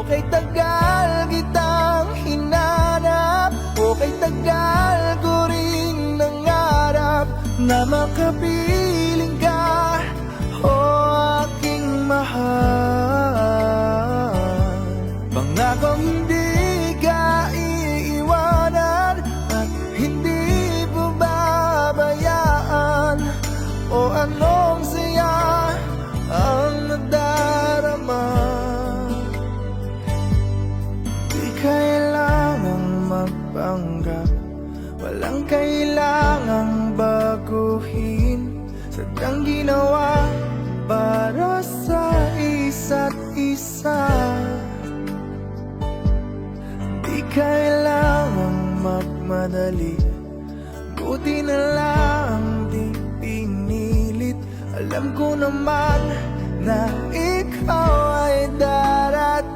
kay tagal kitang hinanap, o kay tagal ko rin nangarap na makapiling ka, o aking mahal. Pangakong hindi ka iiwanan at hindi babayaan, o anong saya ang nadarama. Di kailangang magpanggap, walang kailangang baguhin, sadyang ginawa para sa isa't isa. Di kailangang magmadali, buti na lang di pinilit. Alam ko naman na ikaw ay darating.